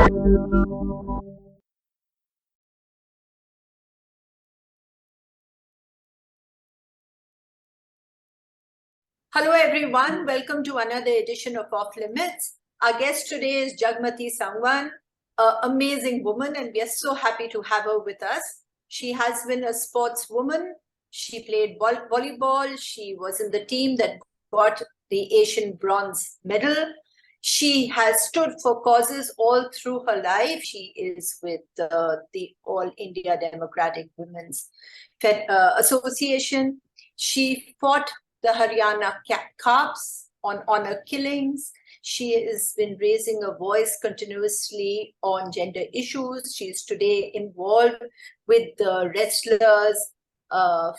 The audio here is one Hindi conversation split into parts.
Hello everyone, welcome to another edition of Off Limits. Our guest today is Jagmati Sangwan, an amazing woman, and we are so happy to have her with us. She has been a sportswoman. She played volleyball. She was in the team that got the Asian bronze medal. She has stood for causes all through her life. She is with the All India Democratic Women's Association. She fought the Haryana Carps on honor killings. She has been raising a voice continuously on gender issues. She is today involved with the wrestlers'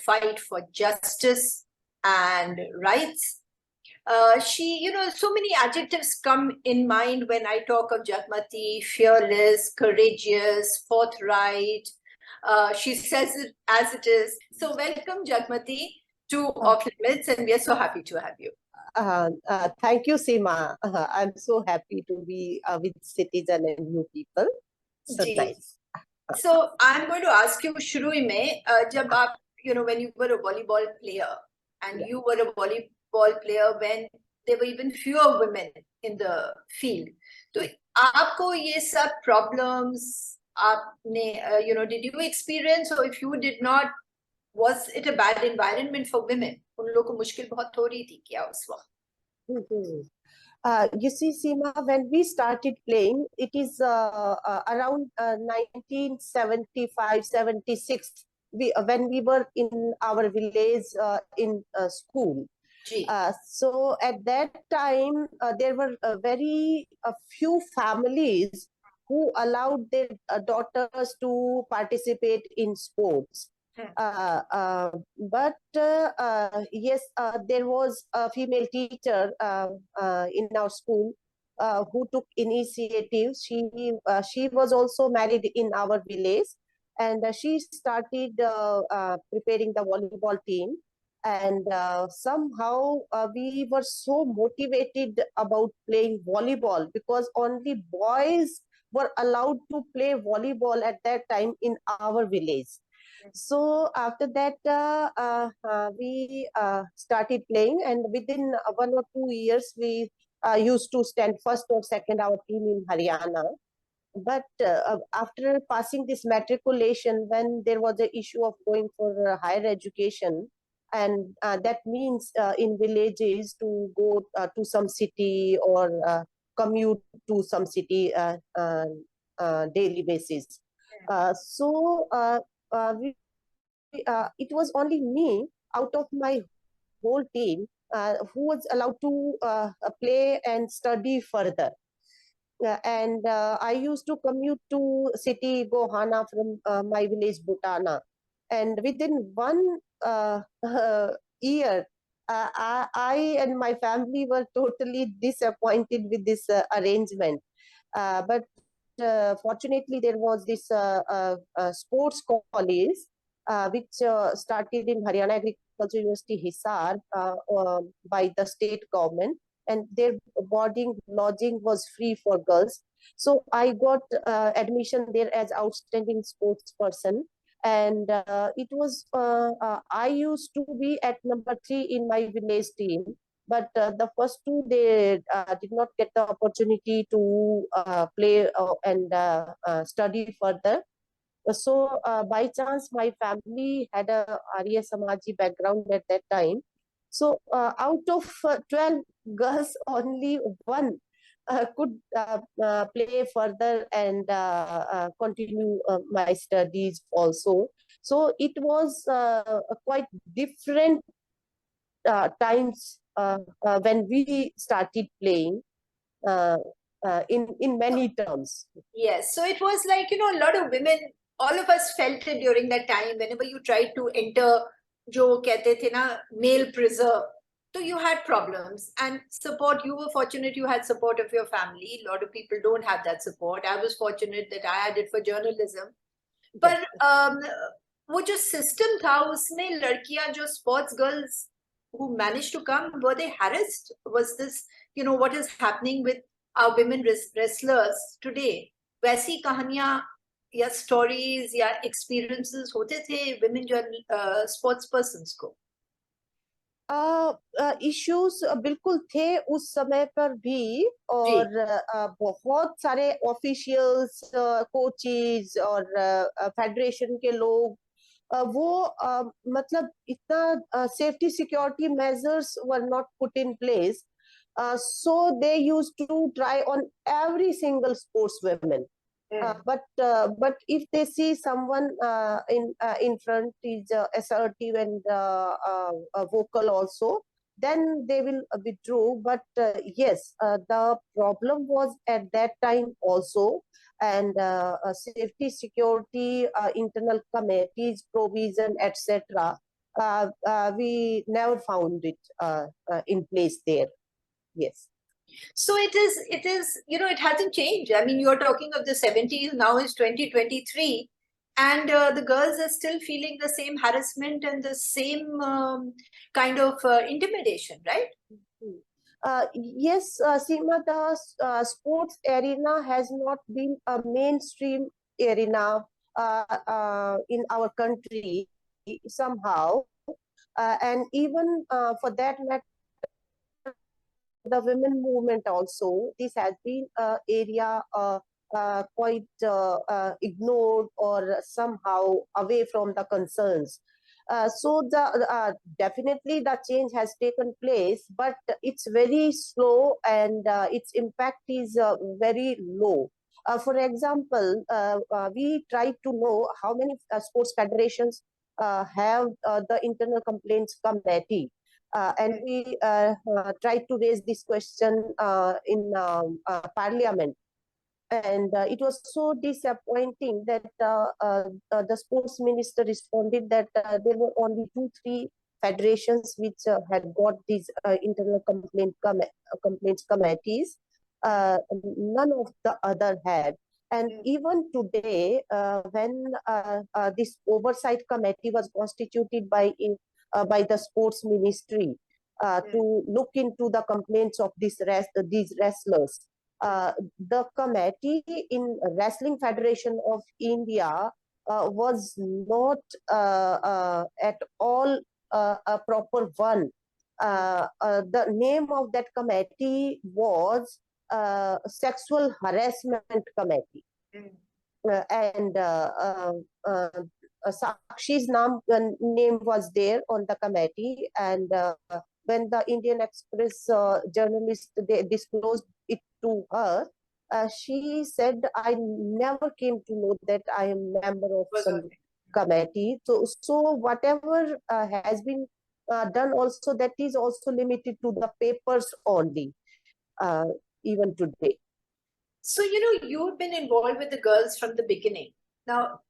fight for justice and rights. So many adjectives come in mind when I talk of Jagmati: fearless, courageous, forthright. She says it as it is. So welcome, Jagmati, to Off Limits, and we are so happy to have you. Thank you, Seema. I'm so happy to be with Citizen and you people. So nice. So I'm going to ask you, shuru mein, jab aap, when you were a volleyball player, and you were a volleyball player when there were even fewer women in the field. So aapko ye sab problems, aapne, did you experience, or if you did not, was it a bad environment for women? उन लोगों को मुश्किल बहुत हो रही थी क्या उस वक्त? You see, Seema, when we started playing, it is around 1975, 76, when we were in our village in school. So at that time, there were very few families who allowed their daughters to participate in sports. But yes, there was a female teacher in our school who took initiative. She was also married in our village, and she started preparing the volleyball team. And somehow we were so motivated about playing volleyball because only boys were allowed to play volleyball at that time in our village. So after that, we started playing, and within 1 or 2 years, we used to stand first or second our team in Haryana. But after passing this matriculation, when there was an issue of going for higher education, and that means in villages to go to some city or commute to some city daily basis. So it was only me out of my whole team who was allowed to play and study further. And I used to commute to city Gohana from my village Butana. And within 1 year, I and my family were totally disappointed with this arrangement. But fortunately, there was this sports college which started in Haryana Agriculture University, Hisar, by the state government, and their boarding lodging was free for girls. So I got admission there as outstanding sports person, and it was I used to be at number 3 in my village team. But the first 2, they did not get the opportunity to play and study further. So by chance, my family had a Arya Samaji background at that time. So out of 12 girls, only 1 could play further and continue my studies also. So it was quite different times when we started playing in many terms. Yes, so it was like, a lot of women, all of us felt it during that time. Whenever you tried to enter jo kehte the na male preserve, so you had problems and support. You were fortunate you had support of your family. A lot of people don't have that support. I was fortunate that I had it for journalism. But वो जो system था उसमें लड़कियां जो sports girls who managed to come, were they harassed? Was this, what is happening with our women wrestlers today? वैसी कहानियां या स्टोरीज या एक्सपीरियंसेस होते थे विमेन जो स्पोर्ट्स पर्सन्स को? इश्यूज बिल्कुल थे उस समय पर भी, और बहुत सारे ऑफिशियल्स, कोचेस और फेडरेशन के लोग, वो मतलब इतना safety security measures were not put in place, so they used to try on every single sportswoman. But if they see someone in front is assertive and vocal also, then they will withdraw. But yes, the problem was at that time also, and safety, security, internal committees, provision, etc. We never found it in place there. Yes. So it is, it hasn't changed. I mean, you're talking of the 70s, now is 2023, and the girls are still feeling the same harassment and the same kind of intimidation, right? Yes, Seema, the sports arena has not been a mainstream arena in our country somehow. And even for that matter, the women movement also, this has been an area quite ignored or somehow away from the concerns. So definitely the change has taken place, but it's very slow, and its impact is very low. For example, we try to know how many sports federations have the internal complaints committee. And we tried to raise this question in Parliament. And it was so disappointing that the sports minister responded that there were only 2, 3 federations which had got these internal complaints committees. None of the other had. And even today, when this oversight committee was constituted by the sports ministry to look into the complaints of these wrestlers, the committee in Wrestling Federation of India was not at all a proper one. The name of that committee was Sexual Harassment Committee. And Sakshi's name was there on the committee, and when the Indian Express journalist they disclosed it to her, she said, "I never came to know that I am member of some committee." So whatever has been done, also that is also limited to the papers only, even today. So, you've been involved with the girls from the beginning. Now,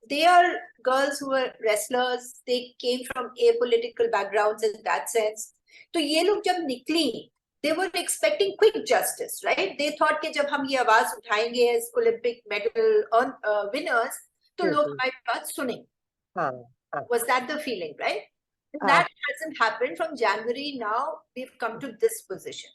they are girls who were wrestlers. They came from apolitical backgrounds in that sense. So, ये लोग जब निकली, they were expecting quick justice, right? They thought कि जब हम ये आवाज उठाएंगे as Olympic medal winners, तो लोग हमारी बात सुनेंगे. Was that the feeling, right? That hasn't happened. From January now, we've come to this position.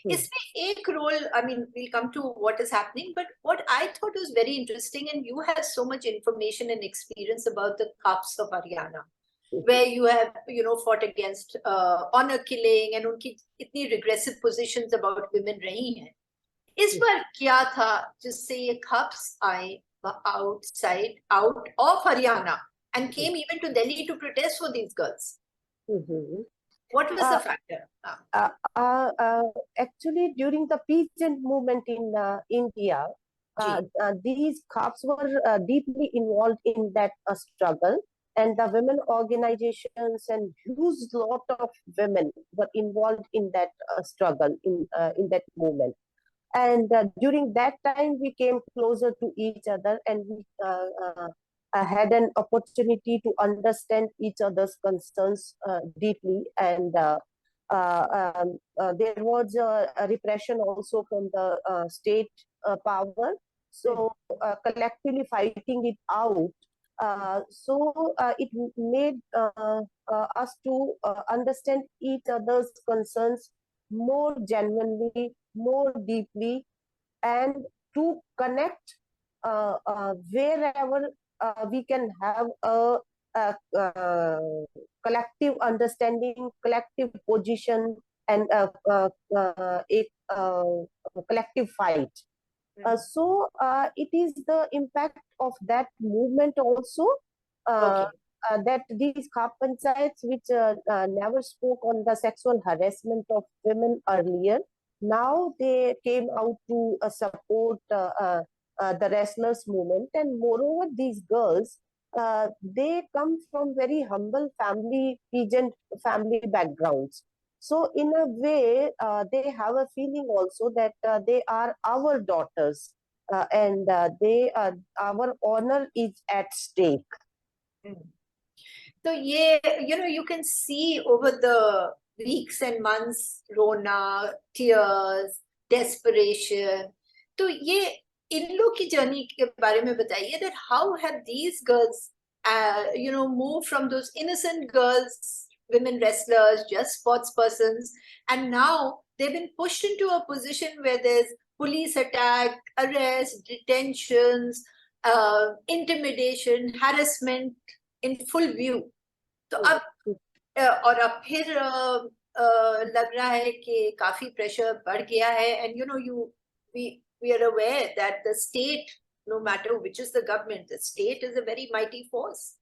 इसमें एक role, I mean, we'll come to what is happening, but what I thought was very interesting, and you have so much information and experience about the Cups of Haryana, where you have, fought against honor killing, and उनकी इतनी regressive positions about women रही हैं. इस बार क्या था जिससे ये Cups आए out of Haryana and came even to Delhi to protest for these girls? What was the factor? Actually, during the peasant movement in India, these Cups were deeply involved in that struggle, and the women organizations and huge lot of women were involved in that struggle in that movement. And during that time, we came closer to each other, and we had an opportunity to understand each other's concerns deeply. And there was a repression also from the state power. So collectively fighting it out. So it made us to understand each other's concerns more genuinely, more deeply, and to connect wherever we can have a collective understanding, collective position, and a collective fight. So it is the impact of that movement also, Okay. that these Khap panchayats which never spoke on the sexual harassment of women earlier, now they came out to support the wrestlers movement. And moreover, these girls, they come from very humble family, peasant family backgrounds. So in a way, they have a feeling also that they are our daughters, and our honor is at stake. So yeah, you can see over the weeks and months, Rona, tears, desperation. तो ये इन लोग की जर्नी के बारे में बताइए, that how have these girls, moved from those innocent girls, women wrestlers, just sports persons, and now they've been pushed into a position where there's police attack, arrest, detentions, intimidation, harassment in full view. तो अब और अब फिर लग रहा है कि काफी प्रेशर बढ़ गया है, and we are aware that the state, no matter which is the government, the state is a very mighty force.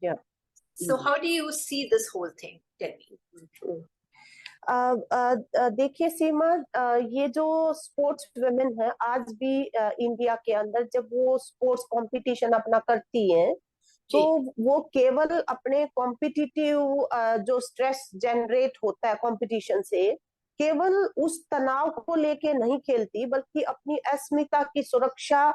Yeah. So how do you see this whole thing? Tell me. देखिए सीमा, ये जो स्पोर्ट्स वुमेन है आज भी इंडिया के अंदर जब वो स्पोर्ट्स कंपटीशन अपना करती हैं, तो वो केवल अपने कॉम्पिटिटिव जो स्ट्रेस जनरेट होता है कंपटीशन से, केवल उस तनाव को लेके नहीं खेलती, बल्कि अपनी अस्मिता की सुरक्षा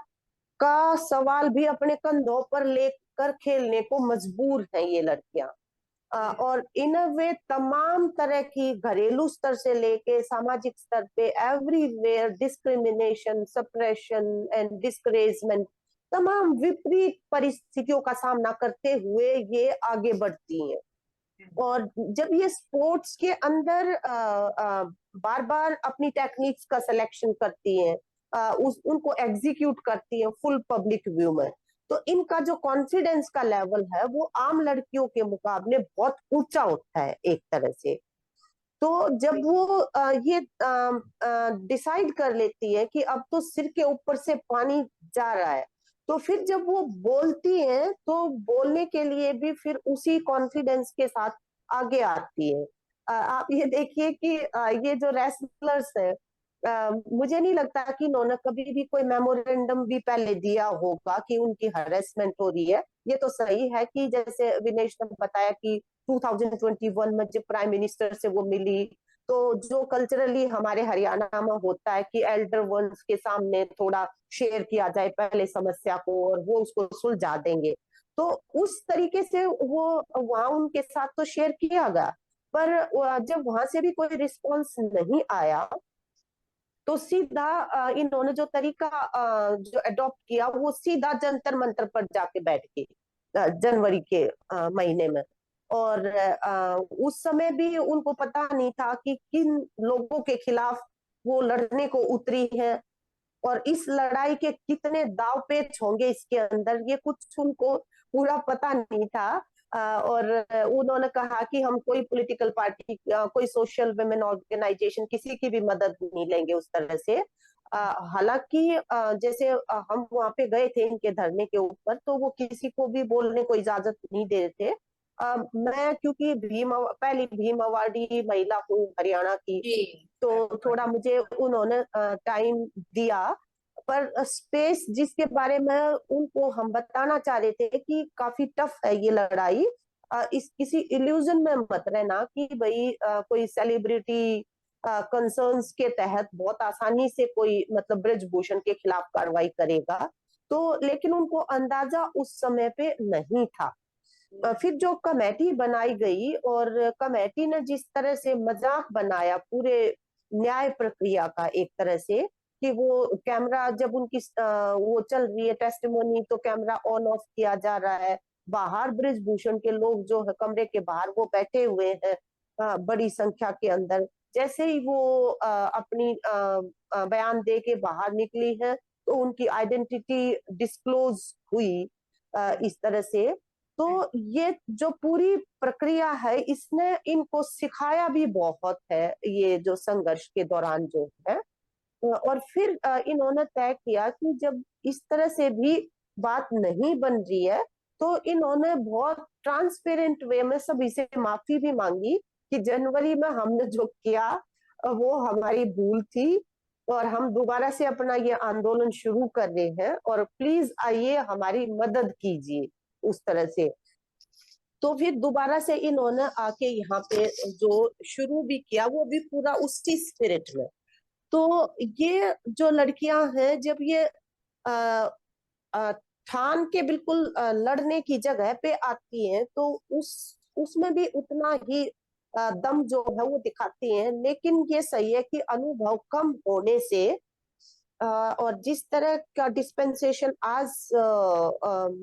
का सवाल भी अपने कंधों पर लेकर खेलने को मजबूर हैं ये लड़कियां। और इन अ वे तमाम तरह की घरेलू स्तर से लेके सामाजिक स्तर पे everywhere discrimination, suppression and discouragement, तमाम विपरीत परिस्थितियों का सामना करते हुए ये आगे बढ़ती हैं। और जब ये स्पोर्ट्स के अंदर बार बार अपनी टेक्निक्स का सिलेक्शन करती हैं, उनको एग्जीक्यूट करती हैं फुल पब्लिक व्यू में, तो इनका जो कॉन्फिडेंस का लेवल है वो आम लड़कियों के मुकाबले बहुत ऊंचा होता है एक तरह से। तो जब वो ये डिसाइड कर लेती है कि अब तो सिर के ऊपर से पानी जा रहा है, तो फिर जब वो बोलती हैं तो बोलने के लिए भी फिर उसी कॉन्फिडेंस के साथ आगे आती है। आप ये देखिए कि ये जो रेसलर्स है, मुझे नहीं लगता कि इन्होंने कभी भी कोई मेमोरेंडम भी पहले दिया होगा कि उनकी हरेसमेंट हो रही है। ये तो सही है कि जैसे विनेश ने बताया कि 2021 में जब प्राइम मिनिस्टर से वो मिली, तो जो कल्चरली हमारे हरियाणा में होता है कि एल्डर वंस के सामने थोड़ा शेयर किया जाए पहले समस्या को और वो उसको सुलझा देंगे, तो उस तरीके से वो वहां उनके साथ तो शेयर किया गया। पर जब वहां से भी कोई रिस्पॉन्स नहीं आया, तो सीधा इन्होंने जो तरीका जो अडॉप्ट किया वो सीधा जंतर मंतर पर जाके बैठ के जनवरी के महीने में। और उस समय भी उनको पता नहीं था कि किन लोगों के खिलाफ वो लड़ने को उतरी है और इस लड़ाई के कितने दाव पेच होंगे इसके अंदर, ये कुछ उनको पूरा पता नहीं था। और उन्होंने कहा कि हम कोई पॉलिटिकल पार्टी, कोई सोशल वुमेन ऑर्गेनाइजेशन, किसी की भी मदद नहीं लेंगे उस तरह से। हालांकि जैसे हम वहां पे गए थे इनके धरने के ऊपर, तो वो किसी को भी बोलने को इजाजत नहीं दे रहे थे। मैं क्योंकि पहली भीम अवार्डी महिला हूँ हरियाणा की, तो थोड़ा मुझे उन्होंने टाइम दिया, पर स्पेस जिसके बारे में उनको हम बताना चाह रहे थे कि काफी टफ है ये लड़ाई, इस किसी इल्यूजन में मत रहना कि भाई कोई सेलिब्रिटी कंसर्न्स के तहत बहुत आसानी से कोई मतलब ब्रजभूषण के खिलाफ कार्रवाई करेगा। तो लेकिन उनको अंदाजा उस समय पे नहीं था। फिर जो कमेटी बनाई गई और कमेटी ने जिस तरह से मजाक बनाया पूरे न्याय प्रक्रिया का, एक तरह से कि वो कैमरा जब उनकी वो चल रही है टेस्टिमोनी, तो कैमरा ऑन ऑफ किया जा रहा है, बाहर ब्रिजभूषण के लोग जो है कमरे के बाहर वो बैठे हुए हैं बड़ी संख्या के अंदर। जैसे ही वो अपनी बयान दे के बाहर निकली है, तो उनकी आइडेंटिटी डिस्क्लोज हुई इस तरह से। तो ये जो पूरी प्रक्रिया है इसने इनको सिखाया भी बहुत है, ये जो संघर्ष के दौरान जो है। और फिर इन्होंने तय किया कि जब इस तरह से भी बात नहीं बन रही है तो इन्होंने बहुत ट्रांसपेरेंट वे में सभी से माफी भी मांगी कि जनवरी में हमने जो किया वो हमारी भूल थी और हम दोबारा से अपना ये आंदोलन शुरू कर रहे हैं और प्लीज आइए हमारी मदद कीजिए उस तरह से। तो फिर दोबारा से इन्होंने आके यहाँ पे जो शुरू भी किया वो भी पूरा उसी स्पिरिट में। तो ये जो लड़कियां हैं जब ये अ, ठान के बिल्कुल लड़ने की जगह पे आती हैं तो उसमें भी उतना ही दम जो है वो दिखाती हैं। लेकिन ये सही है कि अनुभव कम होने से और जिस तरह का डिस्पेंसेशन आज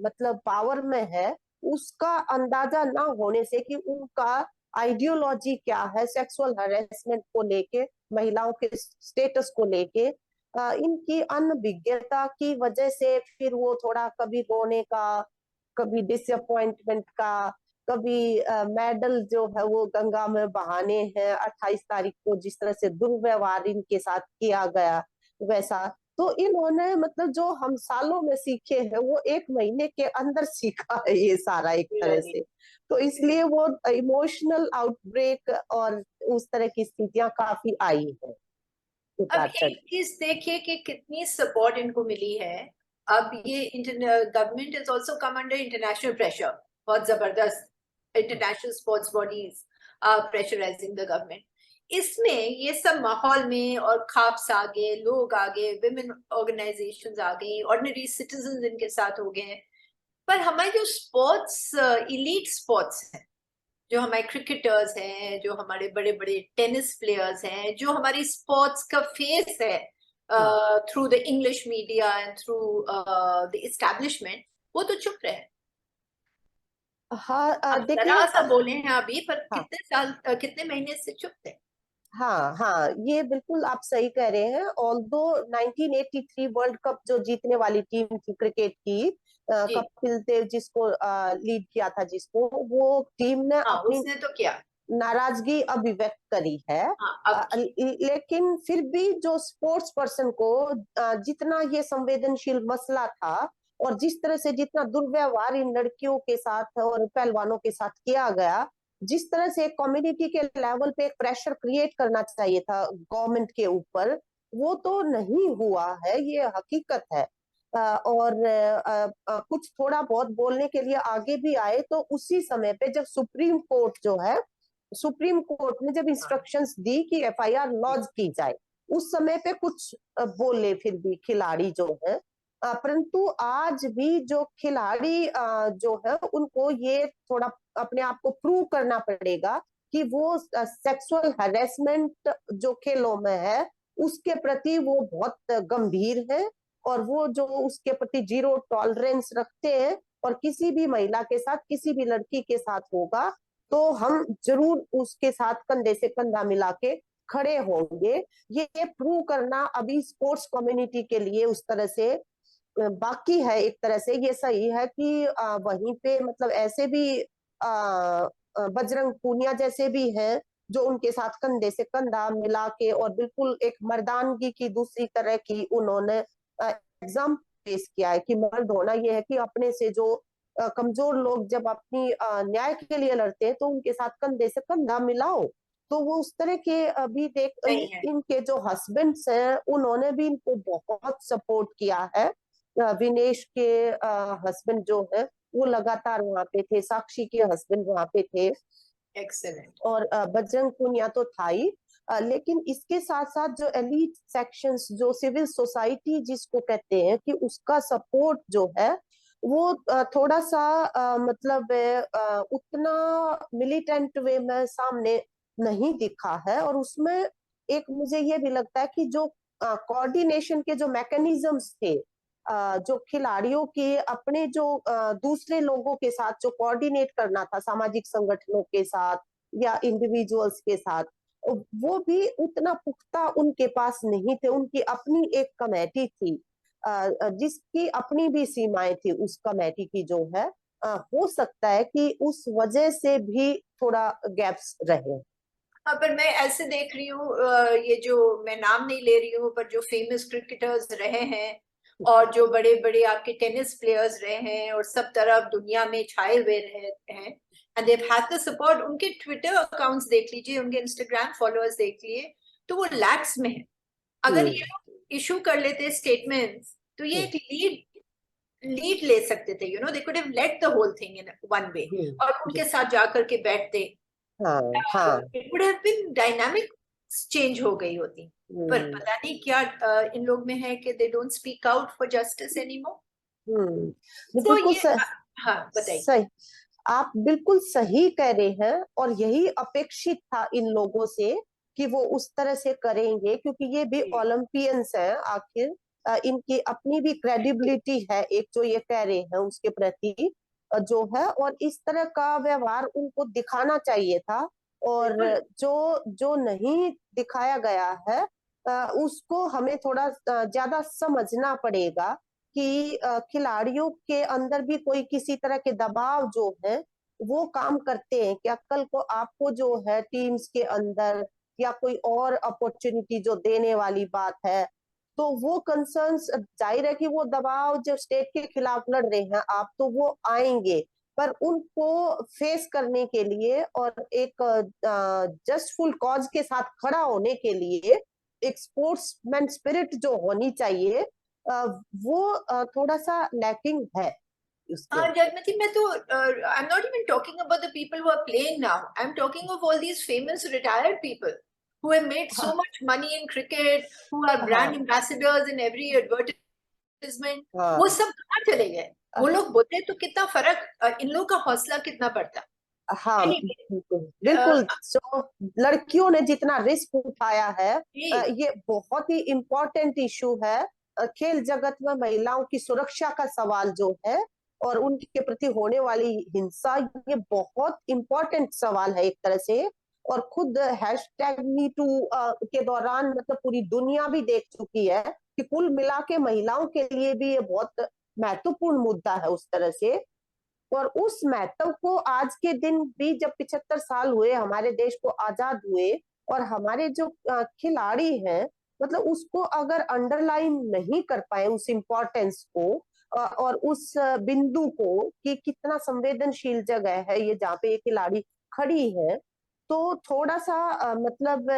मतलब पावर में है उसका अंदाजा ना होने से कि उनका आइडियोलॉजी क्या है सेक्सुअल हरेसमेंट को लेके, महिलाओं के स्टेटस को लेके, इनकी अनभिज्ञता की वजह से फिर वो थोड़ा कभी रोने का, कभी डिसअपॉइंटमेंट का, कभी मेडल जो है वो गंगा में बहाने हैं 28 तारीख को जिस तरह से दुर्व्यवहार इनके साथ किया गया वैसा। तो इन्होंने मतलब जो हम सालों में सीखे हैं वो एक महीने के अंदर सीखा है ये सारा एक तरह से। तो इसलिए वो इमोशनल आउटब्रेक और उस तरह की स्थितियां काफी आई है अब उतार चढ़। एक चीज देखिए कि कितनी सपोर्ट इनको मिली है। अब ये government is also come under international pressure, बहुत जबरदस्त international sports bodies pressurising the government. इसमें ये सब माहौल में और खाप्स आ गए, लोग आ गए, विमेन ऑर्गेनाइजेशंस आ गई, ऑर्डिनरी सिटीजन इनके साथ हो गए हैं। पर हमारे जो स्पोर्ट्स इलीट स्पोर्ट्स हैं, जो हमारे क्रिकेटर्स हैं, जो हमारे बड़े बड़े टेनिस प्लेयर्स हैं, जो हमारी स्पोर्ट्स का फेस है through the English media and through the establishment, वो तो चुप रहे। हाँ अब देखिए जरा सा बोले हैं अभी, पर हाँ कितने साल कितने महीने से चुप थे। हाँ हाँ ये बिल्कुल आप सही कह रहे हैं। ऑल्दो 1983 वर्ल्ड कप जो जीतने वाली टीम थी क्रिकेट की, जी कपिल देव जिसको लीड किया था जिसको, वो टीम ने हाँ, अपनी उसने तो किया। नाराजगी अभिव्यक्त करी है। हाँ अब की। लेकिन फिर भी जो स्पोर्ट्स पर्सन को जितना ये संवेदनशील मसला था और जिस तरह से जितना दुर्व्यवहार इन लड़कियों के साथ और पहलवानों के साथ किया गया, जिस तरह से कम्युनिटी के लेवल पे एक प्रेशर क्रिएट करना चाहिए था गवर्नमेंट के ऊपर, वो तो नहीं हुआ है, ये हकीकत है। और कुछ थोड़ा बहुत बोलने के लिए आगे भी आए तो उसी समय पे जब सुप्रीम कोर्ट जो है, सुप्रीम कोर्ट ने जब इंस्ट्रक्शंस दी कि एफआईआर लॉन्च की जाए, उस समय पे कुछ बोले फिर भी खिलाड़ी जो है। परंतु आज भी जो खिलाड़ी जो है उनको ये थोड़ा अपने आप को प्रूव करना पड़ेगा कि वो सेक्सुअल हैरेसमेंट जो खेलों में है उसके प्रति वो बहुत गंभीर है और वो जो उसके प्रति जीरो टॉलरेंस रखते हैं। और किसी भी महिला के साथ, किसी भी लड़की के साथ होगा तो हम जरूर उसके साथ कंधे से कंधा मिला के खड़े होंगे। ये प्रूव करना अभी स्पोर्ट्स कम्युनिटी के लिए उस तरह से बाकी है। एक तरह से ये सही है कि वहीं पे मतलब ऐसे भी बजरंग पूनिया जैसे भी हैं जो उनके साथ कंधे से कंधा मिला के और बिल्कुल एक मर्दानगी की दूसरी तरह की उन्होंने एग्जाम पेश किया है कि मर्द होना यह है कि अपने से जो कमजोर लोग जब अपनी न्याय के लिए लड़ते हैं तो उनके साथ कंधे से कंधा मिलाओ। तो वो उस तरह के अभी देख नहीं है। इनके जो हस्बैंड्स हैं उन्होंने भी इनको बहुत सपोर्ट किया है। विनेश के हस्बैंड जो है वो लगातार वहां पे थे, साक्षी के हस्बैंड वहां पे थे एक्सेलेंट। और बजरंग पूनिया तो था ही। लेकिन इसके साथ साथ जो एलीट सेक्शंस जो सिविल सोसाइटी जिसको कहते हैं कि उसका सपोर्ट जो है वो थोड़ा सा मतलब उतना मिलिटेंट वे में सामने नहीं दिखा है। और उसमें एक मुझे ये भी लगता है कि जो कोऑर्डिनेशन के जो मैकेनिज्म्स थे, जो खिलाड़ियों के अपने जो दूसरे लोगों के साथ जो कोऑर्डिनेट करना था सामाजिक संगठनों के साथ या इंडिविजुअल्स के साथ, वो भी उतना पुख्ता उनके पास नहीं थे। उनकी अपनी एक कमेटी थी जिसकी अपनी भी सीमाएं थी उस कमेटी की जो है, हो सकता है कि उस वजह से भी थोड़ा गैप्स रहे। हाँ, पर मैं ऐसे देख रही हूँ, ये जो मैं नाम नहीं ले रही हूँ, पर जो फेमस क्रिकेटर्स रहे हैं और जो बड़े बड़े आपके टेनिस प्लेयर्स रहे हैं और सब तरफ दुनिया में छाए हुए रहे हैं, and they had the support, उनके ट्विटर अकाउंट्स देख लीजिए, उनके इंस्टाग्राम फॉलोअर्स देख लिए, तो वो लैक्स में है। अगर ये लोग इशू कर लेते स्टेटमेंट्स, तो ये एक लीड ले सकते थे, they could have let the whole thing in one way, और उनके साथ जाकर के बैठते, हाँ हाँ। It would have been dynamic, change हो गई होती। पर पता नहीं क्या इन लोग में है कि they don't speak out for justice anymore. तो बिल्कुल ये हाँ, बताइए। सही, आप बिल्कुल सही कह रहे हैं, और यही अपेक्षित था इन लोगों से कि वो उस तरह से करेंगे, क्योंकि ये भी ओलंपियंस हैं आखिर। इनकी अपनी भी क्रेडिबिलिटी है एक, जो ये कह रहे हैं उसके प्रति जो है, और इस तरह का व्यवहार उनको दिखाना चाहिए था। और बिल्कुल। जो जो नहीं दिखाया गया है, उसको हमें थोड़ा ज्यादा समझना पड़ेगा कि खिलाड़ियों के अंदर भी कोई किसी तरह के दबाव जो है वो काम करते हैं क्या, कल को आपको जो है टीम्स के अंदर या कोई और अपॉर्चुनिटी जो देने वाली बात है, तो वो कंसर्न्स, जाहिर है कि वो दबाव जो स्टेट के खिलाफ लड़ रहे हैं आप, तो वो आएंगे। पर उनको फेस करने के लिए और एक जस्टफुल कॉज के साथ खड़ा होने के लिए एक स्पोर्ट्समैन स्पिरिट जो होनी चाहिए, वो थोड़ा सा लैकिंग है उसके। Jagmati, मैं तो I'm not even talking about the people who are playing now. I'm talking of all these famous retired people who have made so हाँ much money in cricket, who are brand हाँ ambassadors in every advertisement. वो हाँ सब कहाँ चले गए? वो लोग बोलते तो कितना फर्क, इन लोग का हौसला कितना बढ़ता। हाँ। Anyway, बिल्कुल बिल्कुल, जो लड़कियों ने जितना रिस्क उठाया है, जी, ये बहुत ही इम्पोर्टेंट इशू है। खेल जगत में महिलाओं की सुरक्षा का सवाल जो है और उनके प्रति होने वाली हिंसा, ये बहुत इम्पोर्टेंट सवाल है एक तरह से। और खुद हैशटैग मी टू के दौरान मतलब पूरी दुनिया भी देख चुकी है कि कुल मिला के महिलाओं के लिए भी ये बहुत महत्वपूर्ण मुद्दा है उस तरह से। और उस महत्व को आज के दिन भी, जब 75 साल हुए हमारे देश को आजाद हुए, और हमारे जो खिलाड़ी हैं, मतलब उसको अगर अंडरलाइन नहीं कर पाए उस इम्पोर्टेंस को, और उस बिंदु को कि कितना संवेदनशील जगह है ये जहाँ पे ये खिलाड़ी खड़ी है, तो थोड़ा सा मतलब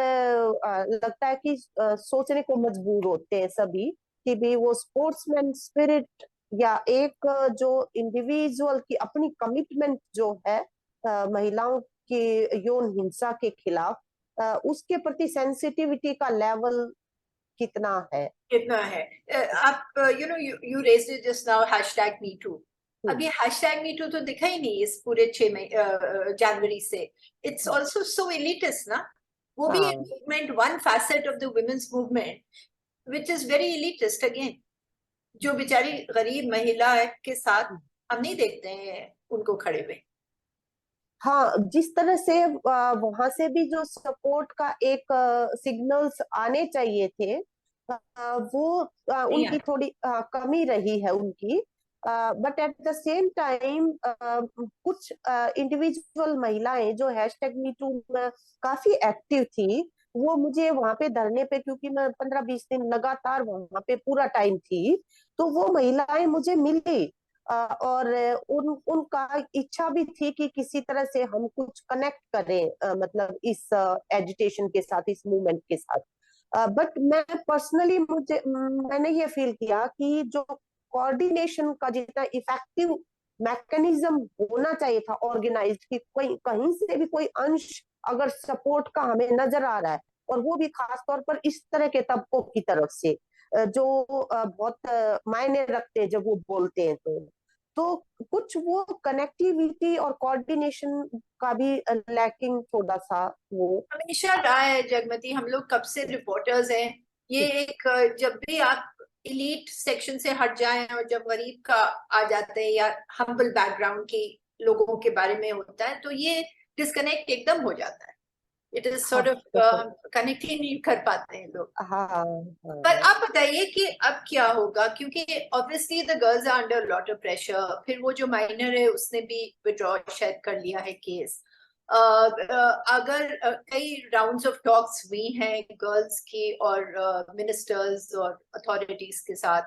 लगता है कि सोचने को मजबूर होते हैं सभी कि भी वो स्पोर्ट्समैन स्पिरिट या एक जो इंडिविजुअल की अपनी कमिटमेंट जो है महिलाओं की यौन हिंसा के खिलाफ, उसके प्रति सेंसिटिविटी का लेवल कितना है। कितना है। आप you raised it just now, hashtag me too. अब हम्म, ये हैशटैग मी टू तो दिखा ही नहीं इस पूरे 6 जनवरी से। इट्स ऑल्सो सो एलिटिस्ट ना, वो भी एक हाँ movement, one facet of the women's movement which is very elitist again. जो बेचारी गरीब महिला है के साथ हम नहीं देखते हैं उनको खड़े हुए। हाँ, जिस तरह से वहां से भी जो सपोर्ट का एक सिग्नल्स आने चाहिए थे, वो नहीं उनकी आता। थोड़ी कमी रही है उनकी। But at the same time कुछ इंडिविजुअल महिलाएं जो हैशटैग मी टू में काफी एक्टिव थी, वो मुझे वहां पे धरने पे, क्योंकि मैं 15-20 दिन लगातार वहां पे पूरा टाइम थी, तो वो महिलाएं मुझे मिली। और उनका इच्छा भी थी कि किसी तरह से हम कुछ कनेक्ट करें, मतलब इस एजिटेशन के साथ, इस मूवमेंट के साथ। बट मैं पर्सनली, मैंने ये फील किया कि जो कोऑर्डिनेशन का जितना इफेक्टिव मैकेनिज्म होना चाहिए था ऑर्गेनाइज्ड, कि कोई कहीं से भी कोई अंश अगर सपोर्ट का हमें नजर आ रहा है, और वो भी खास तौर पर इस तरह के तबकों की तरफ से जो बहुत मायने रखते हैं जब वो बोलते हैं, तो कुछ वो कनेक्टिविटी और कोऑर्डिनेशन का भी लैकिंग थोड़ा सा वो। हमेशा रहा है जगमती, हम लोग कब से रिपोर्टर्स हैं। ये एक जब भी आप इलीट सेक्शन से हट जाएं और जब गरीब का आ जाते हैं या हम्बल बैकग्राउंड के लोगों के बारे में होता है, तो ये डिस्कनेक्ट एकदम हो जाता है। It is sort of connect ही नहीं कर पाते हैं लोग। हाँ पर आप बताइए कि अब क्या होगा, क्योंकि obviously the girls are under lot of pressure. फिर वो जो माइनर है उसने भी विड्रॉ शायद कर लिया है केस। अगर कई राउंड्स ऑफ टॉक्स हुई हैं गर्ल्स की और मिनिस्टर्स और अथॉरिटीज के साथ,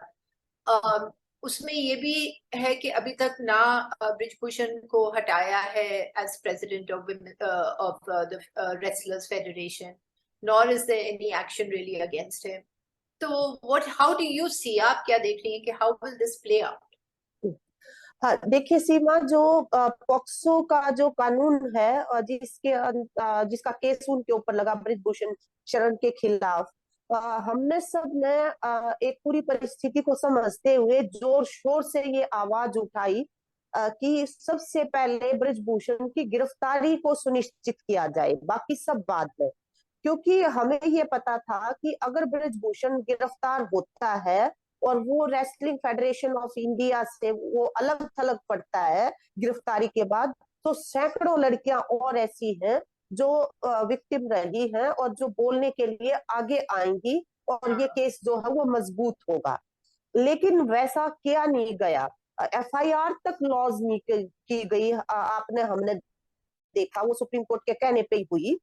उसमें ये भी है कि अभी तक ना ब्रिजभूषण को हटाया है as president of the wrestlers federation, nor is there any action really against him. तो what, how do you see, आप क्या देख रही हैं कि how will this play out? हाँ, देखिए सीमा, जो पॉक्सो का जो कानून है और जिसका केस उनके ऊपर लगा ब्रिजभूषण शरण के खिलाफ, हमने सब ने एक पूरी परिस्थिति को समझते हुए जोर शोर से ये आवाज उठाई कि सबसे पहले ब्रिजभूषण की गिरफ्तारी को सुनिश्चित किया जाए, बाकी सब बाद में। क्योंकि हमें ये पता था कि अगर ब्रिजभूषण गिरफ्तार होता है और वो रेसलिंग फेडरेशन ऑफ इंडिया से वो अलग थलग पड़ता है गिरफ्तारी के बाद, तो सैकड़ों लड़कियां और ऐसी हैं जो विक्टिम रही हैं और जो बोलने के लिए आगे आएंगी और ये केस जो है वो मजबूत होगा। लेकिन वैसा किया नहीं गया, एफआईआर तक लॉज नहीं की गई। आपने हमने देखा वो सुप्रीम कोर्ट के कहने पे ही हुई।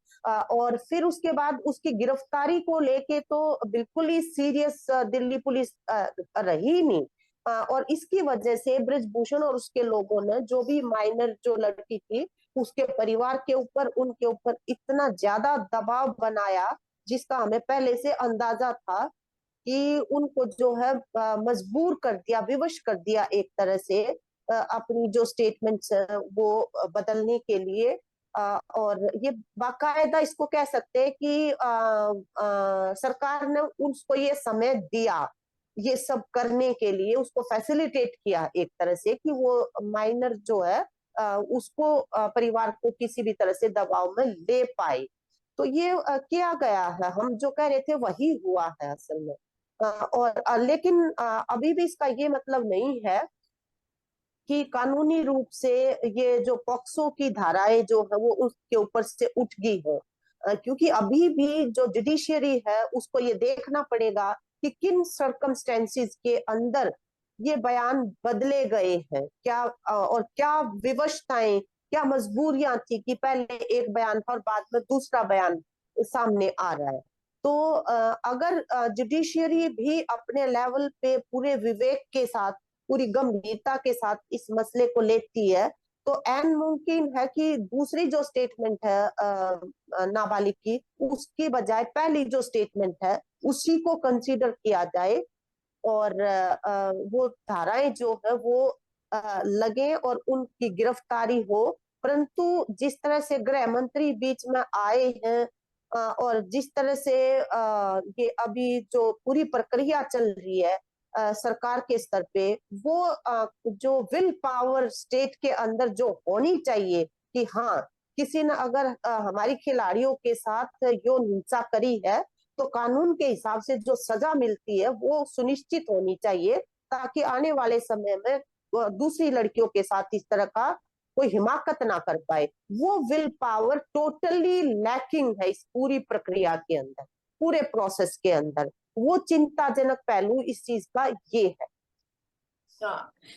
और फिर उसके बाद उसकी गिरफ्तारी को लेके तो बिल्कुल ही सीरियस दिल्ली पुलिस रही नहीं। और इसकी वजह से ब्रिजभूषण और उसके लोगों ने, जो भी माइनर जो लड़की थी, उसके परिवार के ऊपर, उनके ऊपर इतना ज्यादा दबाव बनाया जिसका हमें पहले से अंदाजा था कि उनको जो है मजबूर कर दिया, विवश कर दिया एक तरह से अपनी जो स्टेटमेंट्स वो बदलने के लिए। और ये बाकायदा इसको कह सकते हैं कि सरकार ने उसको ये समय दिया ये सब करने के लिए, उसको फैसिलिटेट किया एक तरह से कि वो माइनर जो है उसको परिवार को किसी भी तरह से दबाव में ले पाए। तो ये किया गया है, हम जो कह रहे थे वही हुआ है असल में। और लेकिन अभी भी इसका ये मतलब नहीं है कि कानूनी रूप से ये जो पॉक्सो की धाराएं जो है वो उसके ऊपर से उठ गई है। क्योंकि अभी भी जो जुडिशियरी है उसको ये देखना पड़ेगा कि किन सर्कमस्टेंसेस के अंदर ये बयान बदले गए हैं, क्या और क्या विवशताएं, क्या मजबूरियां थी कि पहले एक बयान था और बाद में दूसरा बयान सामने आ रहा है। तो अगर जुडिशियरी भी अपने लेवल पे पूरे विवेक के साथ, पूरी गंभीरता के साथ इस मसले को लेती है, तो ऐन मुमकिन है कि दूसरी जो स्टेटमेंट है नाबालिग की, उसकी बजाय पहली जो स्टेटमेंट है उसी को कंसीडर किया जाए और वो धाराएं जो है वो लगे और उनकी गिरफ्तारी हो। परंतु जिस तरह से गृह मंत्री बीच में आए हैं और जिस तरह से ये अभी जो पूरी प्रक्रिया चल रही है सरकार के स्तर पे, वो जो विल पावर स्टेट के अंदर जो होनी चाहिए कि हाँ, किसी ने अगर हमारी खिलाड़ियों के साथ यौन हिंसा करी है तो कानून के हिसाब से जो सजा मिलती है वो सुनिश्चित होनी चाहिए, ताकि आने वाले समय में दूसरी लड़कियों के साथ इस तरह का कोई हिमाकत ना कर पाए। वो विल पावर टोटली लैकिंग है इस पूरी प्रक्रिया के अंदर, पूरे प्रोसेस के अंदर। वो चिंताजनक पहलू इस चीज का ये है।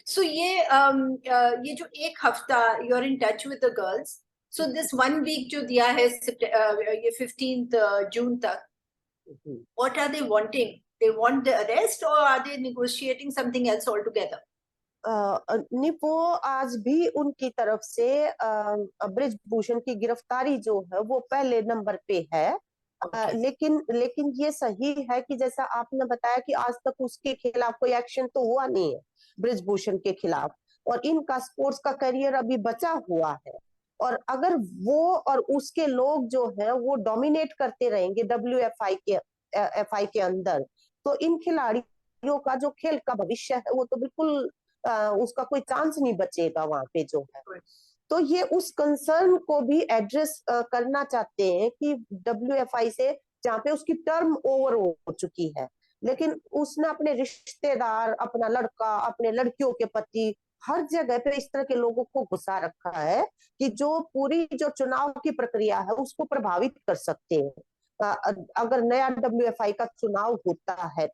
सो ये जो एक हफ्ता you are in touch with the girls, so this 1 week जो दिया है ये 15 जून तक, what are they wanting? They want the arrest or are they negotiating something else altogether? नहीं, वो आज भी उनकी तरफ से ब्रिजभूषण की गिरफ्तारी जो है वो पहले नंबर पे है। लेकिन ये सही है कि जैसा आपने बताया कि आज तक उसके खिलाफ कोई एक्शन तो हुआ नहीं है ब्रिजभूषण के खिलाफ, और इनका स्पोर्ट्स का करियर अभी बचा हुआ है। और अगर वो और उसके लोग जो है वो डोमिनेट करते रहेंगे WFI के अंदर, तो इन खिलाड़ियों का जो खेल का भविष्य है वो तो बिल्कुल उसका कोई चांस नहीं बचेगा वहां पे जो है। तो ये उस कंसर्न को भी एड्रेस करना चाहते हैं कि WFI से, जहाँ पे उसकी टर्म ओवर हो चुकी है, लेकिन उसने अपने रिश्तेदार, अपना लड़का, अपने लड़कियों के पति हर जगह पे इस तरह के लोगों को घुसा रखा है कि जो पूरी जो चुनाव की प्रक्रिया है उसको प्रभावित कर सकते हैं। अगर नया WFI का चुनाव होता है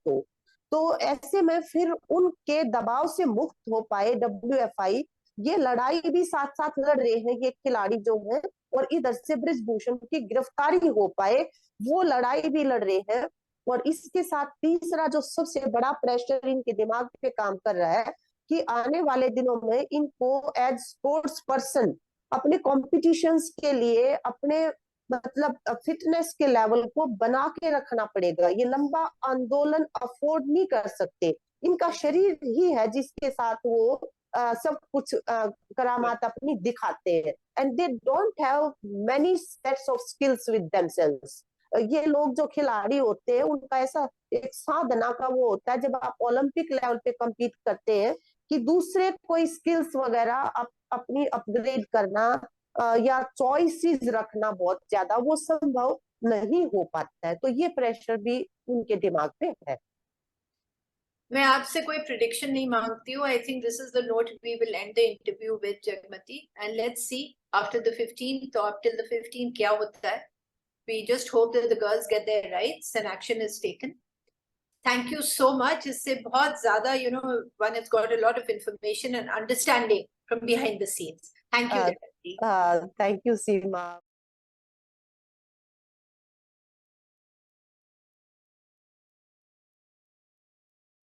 तो ऐसे में फिर उनके दबाव से मुक्त हो पाए WFI, ये लड़ाई भी साथ साथ लड़ रहे हैं ये खिलाड़ी जो है, और इधर से ब्रिजभूषण की गिरफ्तारी हो पाए वो लड़ाई भी लड़ रहे हैं। और इसके साथ तीसरा जो सबसे बड़ा प्रेशर इनके दिमाग पे काम कर रहा है कि आने वाले दिनों में इनको एज स्पोर्ट्स पर्सन अपने कॉम्पिटिशन्स के लिए अपने मतलब फिटनेस के लेवल को बना के रखना पड़ेगा। ये लंबा आंदोलन अफोर्ड नहीं कर सकते। इनका शरीर ही है जिसके साथ वो सब कुछ करामात अपनी दिखाते हैं, and they don't have many sets of skills with themselves. ये लोग जो खिलाड़ी होते हैं उनका ऐसा एक साधना का वो होता है जब आप ओलंपिक लेवल पे compete करते हैं कि दूसरे कोई स्किल्स वगैरह अपनी अपग्रेड करना या चॉइसेस रखना बहुत ज्यादा वो संभव नहीं हो पाता है। तो ये प्रेशर भी उनके दिमाग पे है। मैं आपसे कोई प्रिडिक्शन नहीं मांगती हूँ. I think this is the note we will end the interview with Jagmati, and let's see after the 15th, तो अप टिल द 15th क्या होता है. We just hope that the girls get their rights and action is taken. Thank you so much. इससे बहुत ज़्यादा, you know, one has got a lot of information and understanding from behind the scenes. Thank you, Jagati. Thank you, Seema.